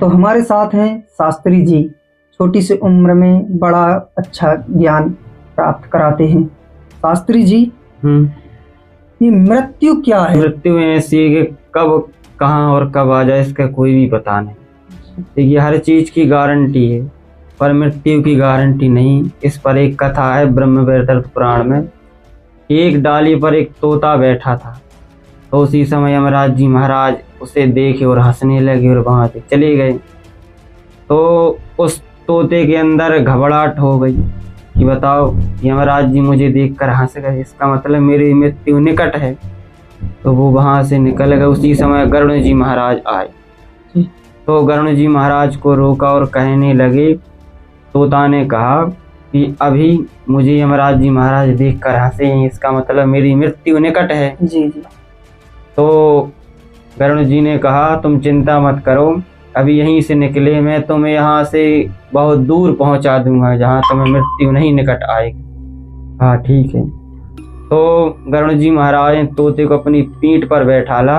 तो हमारे साथ हैं शास्त्री जी। छोटी सी उम्र में बड़ा अच्छा ज्ञान प्राप्त कराते हैं। शास्त्री जी, ये मृत्यु क्या है? मृत्यु ऐसी है कि कब कहाँ और कब आ जाए इसका कोई भी पता नहीं। देखिए, हर चीज की गारंटी है पर मृत्यु की गारंटी नहीं। इस पर एक कथा है ब्रह्म वैवर्त पुराण में। एक डाली पर एक तोता बैठा था, तो उसी समय यमराज जी महाराज उसे देखे और हंसने लगे और वहां से चले गए। तो उस तोते के अंदर घबराहट हो गई कि बताओ, यमराज जी मुझे देखकर हंस गए, इसका मतलब मेरी मृत्यु निकट है। तो वो वहां से निकल गए। उसी समय गरुड़ जी महाराज आए, तो गरुड़ जी महाराज को रोका और कहने लगे, तोता ने कहा कि अभी मुझे यमराज जी महाराज देखकर हंसे हैं, इसका मतलब मेरी मृत्यु निकट है। जी जी। तो गरुड़ जी ने कहा, तुम चिंता मत करो, अभी यहीं से निकले मैं तुम्हें यहाँ से बहुत दूर पहुँचा दूंगा जहाँ तुम्हें मृत्यु नहीं निकट आएगी। हाँ ठीक है। तो गरुड़ जी महाराज ने तोते को अपनी पीठ पर बैठाला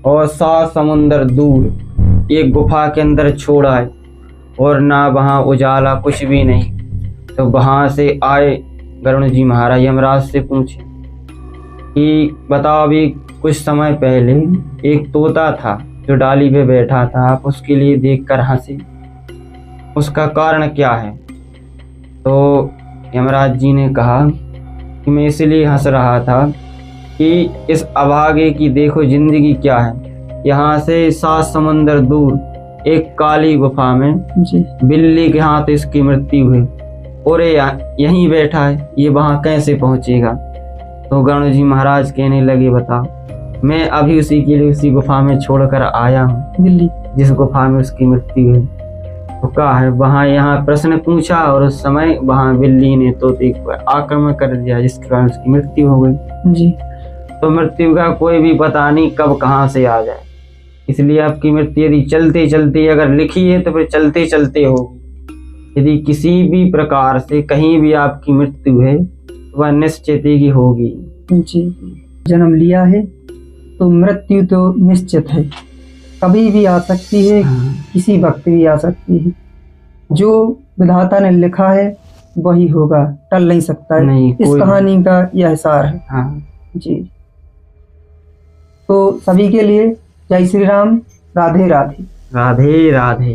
और 7 समुंदर दूर एक गुफा के अंदर छोड़ा है, और ना वहाँ उजाला कुछ भी नहीं। तो वहाँ से आए गरुड़ जी महाराज, यमराज से पूछे कि बताओ, अभी कुछ समय पहले एक तोता था जो डाली पे बैठा था, आप उसके लिए देखकर हंसे, उसका कारण क्या है? तो यमराज जी ने कहा कि मैं इसलिए हंस रहा था कि इस अभागे की देखो जिंदगी क्या है। यहाँ से 7 समंदर दूर एक काली गुफा में बिल्ली के हाथ इसकी मृत्यु हुई, और यहीं बैठा है, ये वहाँ कैसे पहुँचेगा? तो गरुड़ जी महाराज कहने लगे, बताओ, मैं अभी उसी के लिए उसी गुफा में छोड़कर आया हूँ, बिल्ली जिस गुफा में उसकी मृत्यु हुई। तो कहा है वहाँ यहाँ प्रश्न पूछा, और उस समय वहाँ बिल्ली ने तोते पर आक्रमण कर दिया, जिसके कारण उसकी मृत्यु हो गई। जी। तो मृत्यु का कोई भी पता नहीं कब कहाँ से आ जाए, इसलिए आपकी मृत्यु यदि चलते चलते अगर लिखी है तो फिर चलते चलते होगी। यदि किसी भी प्रकार से कहीं भी आपकी मृत्यु है तो वह निश्चित ही होगी। जी। जन्म लिया है तो मृत्यु तो निश्चित है, कभी भी आ सकती है। हाँ। किसी वक्त भी आ सकती है। जो विधाता ने लिखा है वही होगा, टल नहीं सकता है। नहीं, इस कहानी का यह सार है। हाँ। जी। तो सभी के लिए जय श्री राम, राधे राधे। राधे राधे।